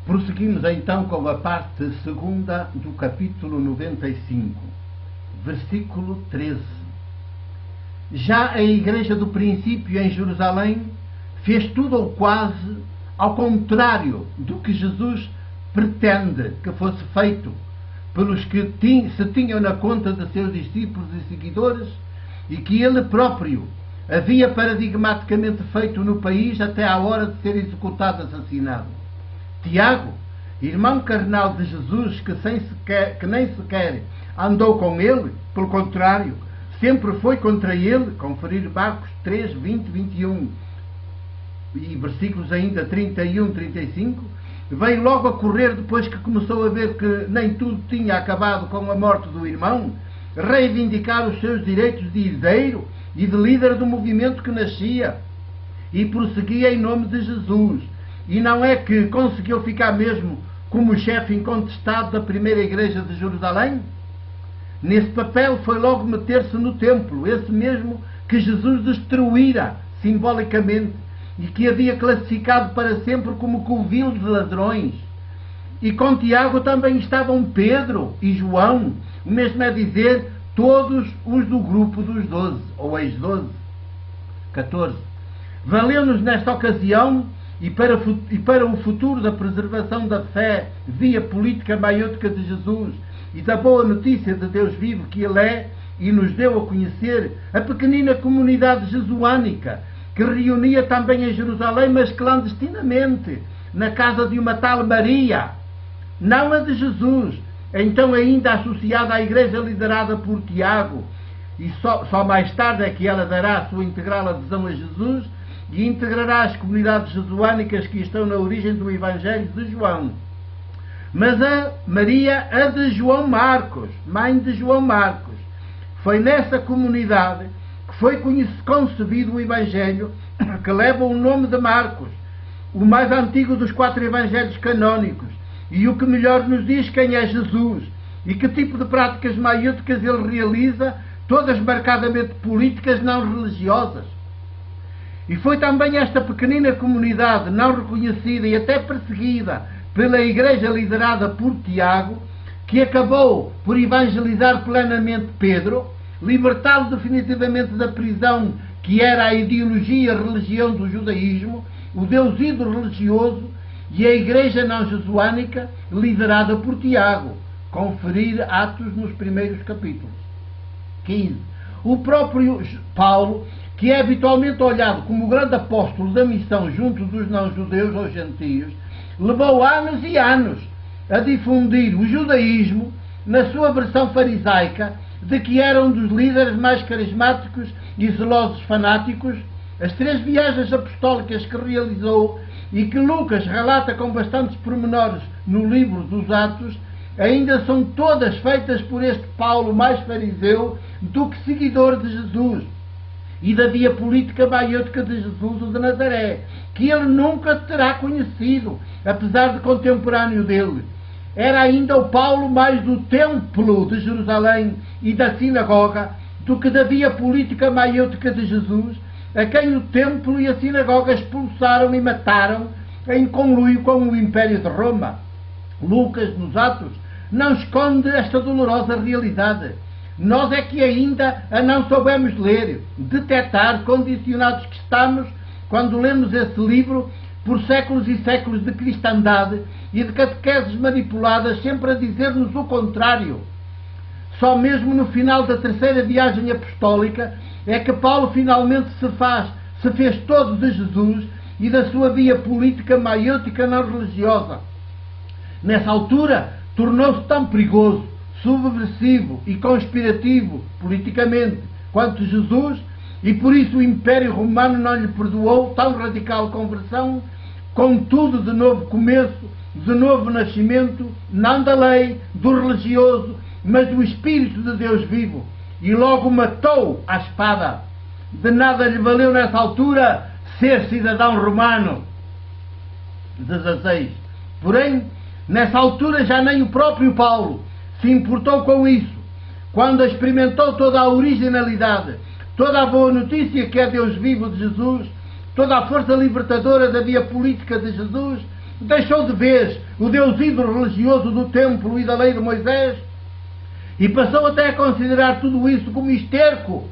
Prosseguimos então com a parte segunda do capítulo 95, versículo 13. Já a igreja do princípio em Jerusalém fez tudo ou quase ao contrário do que Jesus pretende que fosse feito pelos que se tinham na conta de seus discípulos e seguidores, e que ele próprio havia paradigmaticamente feito no país até à hora de ser executado, assassinado. Tiago, irmão carnal de Jesus, que nem sequer andou com ele, pelo contrário, sempre foi contra ele, conferir Marcos 3, 20, 21 e versículos ainda 31, 35, veio logo a correr depois que começou a ver que nem tudo tinha acabado com a morte do irmão, reivindicar os seus direitos de herdeiro e de líder do movimento que nascia, e prosseguia em nome de Jesus. E não é que conseguiu ficar mesmo como chefe incontestado da primeira igreja de Jerusalém? Nesse papel foi logo meter-se no templo, esse mesmo que Jesus destruíra simbolicamente e que havia classificado para sempre como covil de ladrões. E com Tiago também estavam Pedro e João, o mesmo é dizer, todos os do grupo dos 12, ou ex-12, 14. Valeu-nos nesta ocasião e para o futuro da preservação da fé via política maiútica de Jesus e da boa notícia de Deus vivo que Ele é e nos deu a conhecer, a pequenina comunidade jesuânica que reunia também em Jerusalém, mas clandestinamente, na casa de uma tal Maria, não a de Jesus, então ainda associada à igreja liderada por Tiago, e só mais tarde é que ela dará a sua integral adesão a Jesus e integrará as comunidades jesuânicas que estão na origem do Evangelho de João. Mas a Maria, a de João Marcos, mãe de João Marcos, foi nessa comunidade que foi concebido o Evangelho que leva o nome de Marcos, o mais antigo dos 4 Evangelhos canónicos, e o que melhor nos diz quem é Jesus e que tipo de práticas maiúticas ele realiza, todas marcadamente políticas, não religiosas. E foi também esta pequenina comunidade, não reconhecida e até perseguida pela igreja liderada por Tiago, que acabou por evangelizar plenamente Pedro, libertá-lo definitivamente da prisão que era a ideologia e a religião do judaísmo, o Deus ídolo religioso, e a igreja não jesuânica liderada por Tiago, conferir Atos nos primeiros capítulos. 15. O próprio Paulo, que é habitualmente olhado como o grande apóstolo da missão junto dos não-judeus ou gentios, levou anos e anos a difundir o judaísmo na sua versão farisaica, de que era um dos líderes mais carismáticos e zelosos fanáticos. As 3 viagens apostólicas que realizou e que Lucas relata com bastantes pormenores no livro dos Atos, ainda são todas feitas por este Paulo mais fariseu do que seguidor de Jesus e da via política maiútica de Jesus, o de Nazaré, que ele nunca terá conhecido, apesar de contemporâneo dele. Era ainda o Paulo mais do templo de Jerusalém e da sinagoga do que da via política maiútica de Jesus, a quem o templo e a sinagoga expulsaram e mataram em conluio com o Império de Roma. Lucas, nos Atos, não esconde esta dolorosa realidade. Nós é que ainda a não soubemos ler, detectar, condicionados que estamos, quando lemos esse livro, por séculos e séculos de cristandade e de catequeses manipuladas, sempre a dizer-nos o contrário. Só mesmo no final da 3ª viagem apostólica é que Paulo finalmente se fez todo de Jesus e da sua via política maiútica não religiosa. Nessa altura, tornou-se tão perigoso, subversivo e conspirativo politicamente quanto Jesus, e por isso o Império Romano não lhe perdoou tão radical conversão, contudo de novo começo, de novo nascimento, não da lei, do religioso, mas do Espírito de Deus vivo, e logo matou à espada. De nada lhe valeu nessa altura ser cidadão romano. 16. Porém, nessa altura já nem o próprio Paulo se importou com isso. Quando experimentou toda a originalidade, toda a boa notícia que é Deus vivo de Jesus, toda a força libertadora da via política de Jesus deixou de vez o Deus ídolo religioso do templo e da lei de Moisés e passou até a considerar tudo isso como esterco,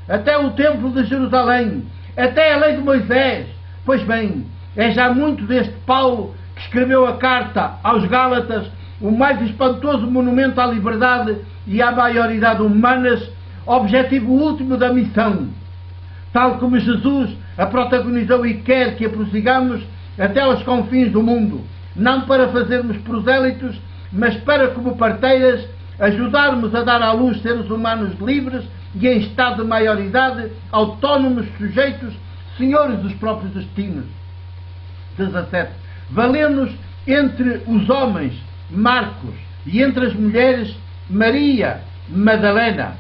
até o templo de Jerusalém, até a lei de Moisés. Pois bem, é já muito deste Paulo que escreveu a carta aos Gálatas, o mais espantoso monumento à liberdade e à maioridade humanas, objetivo último da missão, tal como Jesus a protagonizou e quer que a prossigamos até aos confins do mundo, não para fazermos prosélitos, mas para, como parteiras, ajudarmos a dar à luz seres humanos livres e em estado de maioridade, autónomos, sujeitos, senhores dos próprios destinos. 17. Valendo-nos entre os homens, Marcos, e entre as mulheres, Maria Madalena.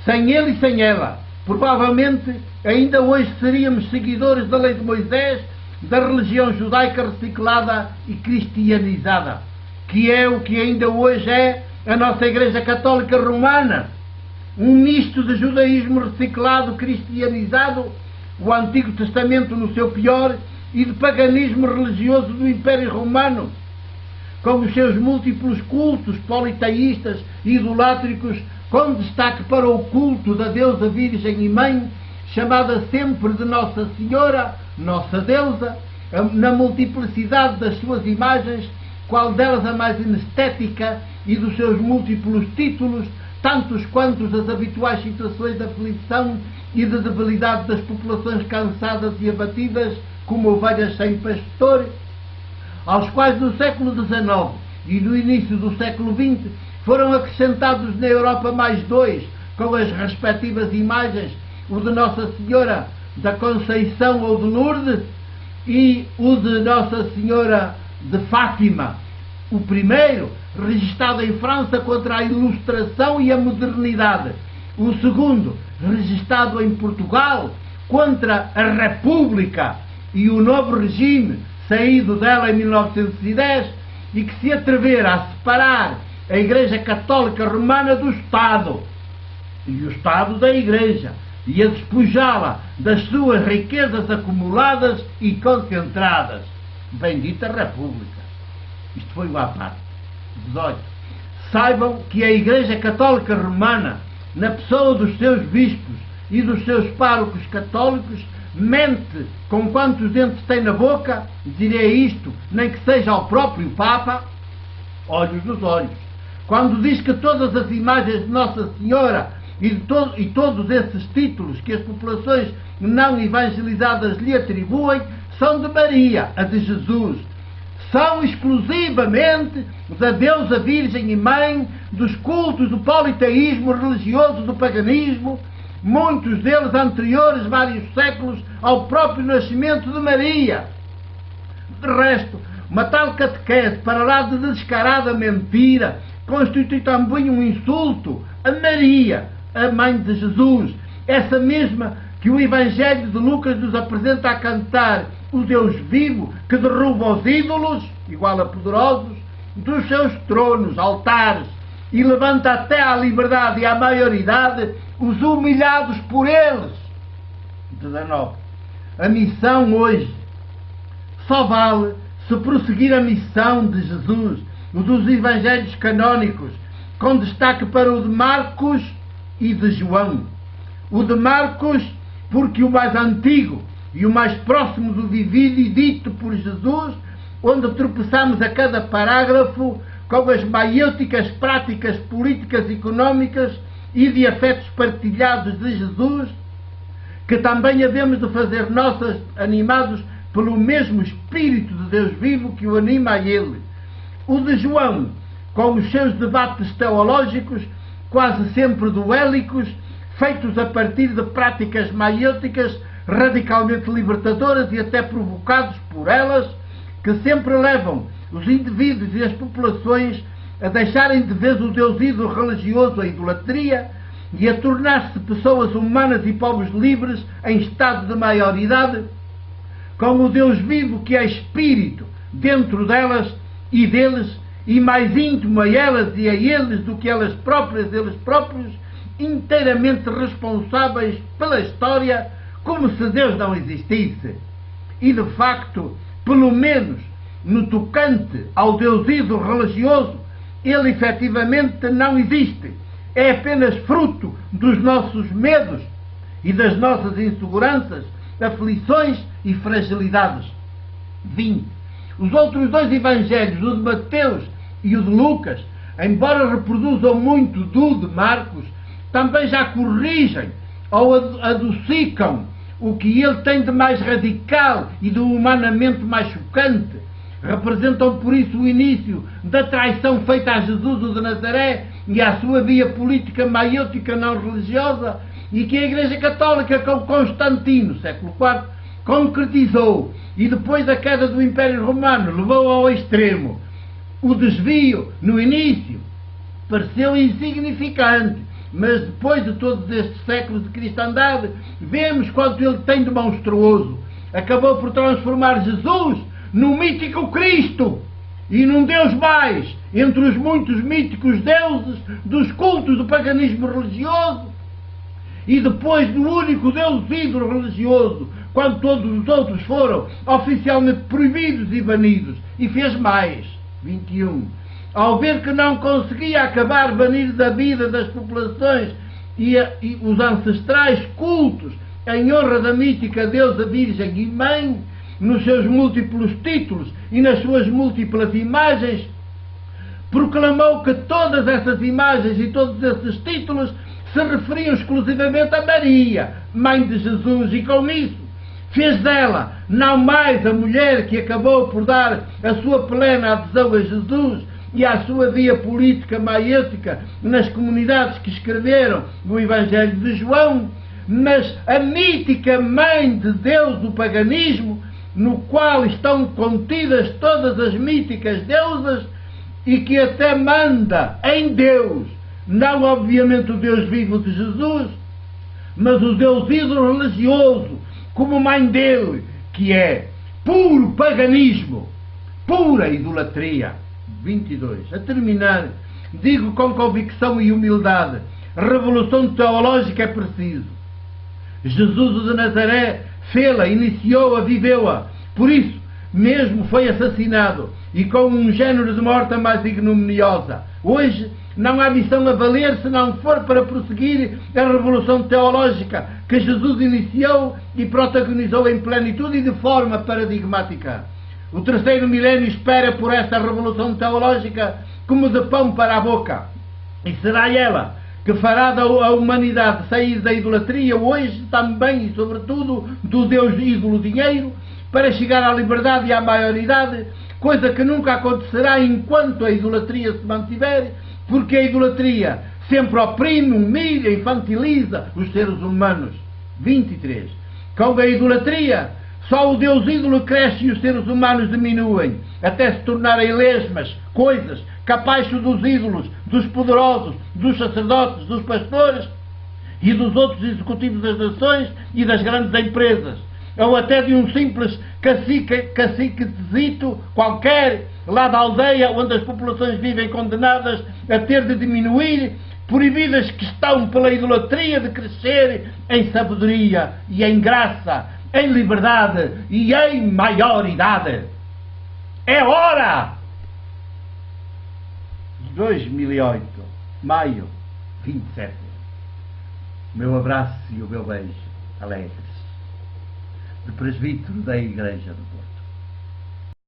Sem ele e sem ela, provavelmente, ainda hoje seríamos seguidores da lei de Moisés, da religião judaica reciclada e cristianizada, que é o que ainda hoje é a nossa Igreja Católica Romana, um misto de judaísmo reciclado, cristianizado, o Antigo Testamento no seu pior, e de paganismo religioso do Império Romano, com os seus múltiplos cultos politeístas e idolátricos, com destaque para o culto da deusa Virgem e Mãe, chamada sempre de Nossa Senhora, Nossa Deusa, na multiplicidade das suas imagens, qual delas a mais inestética, e dos seus múltiplos títulos, tantos quantos as habituais situações de aflição e de debilidade das populações cansadas e abatidas, como ovelhas sem pastor, aos quais no século XIX e no início do século XX foram acrescentados na Europa mais dois, com as respectivas imagens, o de Nossa Senhora da Conceição ou de Lourdes e o de Nossa Senhora de Fátima. O primeiro, registado em França contra a Ilustração e a modernidade. O segundo, registado em Portugal contra a República e o novo regime, saído dela em 1910, e que se atrevera a separar a Igreja Católica Romana do Estado e o Estado da Igreja, e a despojá-la das suas riquezas acumuladas e concentradas. Bendita República. Isto foi o à parte. 18. Saibam que a Igreja Católica Romana, na pessoa dos seus bispos e dos seus párocos católicos, mente com quantos dentes tem na boca, direi isto, nem que seja ao próprio Papa, olhos nos olhos, quando diz que todas as imagens de Nossa Senhora e todos esses títulos que as populações não evangelizadas lhe atribuem são de Maria, a de Jesus. São exclusivamente da deusa Virgem e Mãe, dos cultos do politeísmo religioso, do paganismo, muitos deles anteriores vários séculos ao próprio nascimento de Maria. De resto, uma tal catequese, para lá de descarada mentira, constitui também um insulto a Maria, a Mãe de Jesus, essa mesma que o Evangelho de Lucas nos apresenta a cantar o Deus vivo que derruba os ídolos, igual a poderosos, dos seus tronos, altares, e levanta até à liberdade e à maioridade os humilhados por eles. 19. A missão hoje só vale se prosseguir a missão de Jesus, o dos Evangelhos canónicos, com destaque para o de Marcos e de João. O de Marcos, porque o mais antigo e o mais próximo do divino e dito por Jesus, onde tropeçamos a cada parágrafo com as maiêuticas práticas políticas, económicas e de afetos partilhados de Jesus, que também havemos de fazer nossas, animados pelo mesmo Espírito de Deus vivo que o anima a ele. O de João, com os seus debates teológicos, quase sempre duélicos, feitos a partir de práticas maiêuticas radicalmente libertadoras e até provocados por elas, que sempre levam os indivíduos e as populações a deixarem de vez o Deus ídolo religioso, a idolatria, e a tornar-se pessoas humanas e povos livres em estado de maioridade, com o Deus vivo que é Espírito dentro delas e deles, e mais íntimo a elas e a eles do que elas próprias, eles próprios, inteiramente responsáveis pela história, como se Deus não existisse. E de facto, pelo menos no tocante ao Deus ídolo religioso, ele efetivamente não existe. É apenas fruto dos nossos medos e das nossas inseguranças, aflições e fragilidades. 20. Os outros dois evangelhos, o de Mateus e o de Lucas, embora reproduzam muito do de Marcos, também já corrigem ou adocicam o que ele tem de mais radical e de humanamente mais chocante. Representam por isso o início da traição feita a Jesus o de Nazaré e à sua via política maiútica não religiosa, e que a Igreja Católica com Constantino, século IV, concretizou, e depois da queda do Império Romano levou ao extremo. O desvio, no início, pareceu insignificante, mas depois de todos estes séculos de cristandade, vemos quanto ele tem de monstruoso. Acabou por transformar Jesus no mítico Cristo e num Deus mais, entre os muitos míticos deuses dos cultos do paganismo religioso, e depois do único Deus ídolo religioso, quando todos os outros foram oficialmente proibidos e banidos. E fez mais. 21. Ao ver que não conseguia acabar banir da vida das populações e os ancestrais cultos em honra da mítica deusa Virgem e Mãe, nos seus múltiplos títulos e nas suas múltiplas imagens, proclamou que todas essas imagens e todos esses títulos se referiam exclusivamente a Maria, mãe de Jesus, e com isso fez dela não mais a mulher que acabou por dar a sua plena adesão a Jesus e à sua via política maiêtica nas comunidades que escreveram o Evangelho de João, mas a mítica mãe de Deus do paganismo, no qual estão contidas todas as míticas deusas, e que até manda em Deus, não obviamente o Deus vivo de Jesus, mas o Deus ídolo religioso, como mãe dele, que é puro paganismo, pura idolatria. 22. A terminar, digo com convicção e humildade, revolução teológica é preciso. Jesus de Nazaré fê-la, iniciou-a, viveu-a, por isso mesmo foi assassinado, e com um género de morte mais ignominiosa. Hoje não há missão a valer se não for para prosseguir a revolução teológica que Jesus iniciou e protagonizou em plenitude e de forma paradigmática. O terceiro milénio espera por esta revolução teológica como de pão para a boca, e será ela que fará a humanidade sair da idolatria hoje também e sobretudo do Deus ídolo dinheiro, para chegar à liberdade e à maioridade, coisa que nunca acontecerá enquanto a idolatria se mantiver, porque a idolatria sempre oprime, humilha, infantiliza os seres humanos. 23. Com a idolatria, só o Deus ídolo cresce e os seres humanos diminuem, até se tornarem lesmas, coisas, capacho dos ídolos, dos poderosos, dos sacerdotes, dos pastores e dos outros executivos das nações e das grandes empresas, ou até de um simples caciquezito qualquer, lá da aldeia onde as populações vivem condenadas a ter de diminuir, proibidas que estão pela idolatria de crescer em sabedoria e em graça, em liberdade e em maioridade. É hora! 2008, maio 27. O meu abraço e o meu beijo alegres, de presbítero da Igreja do Porto.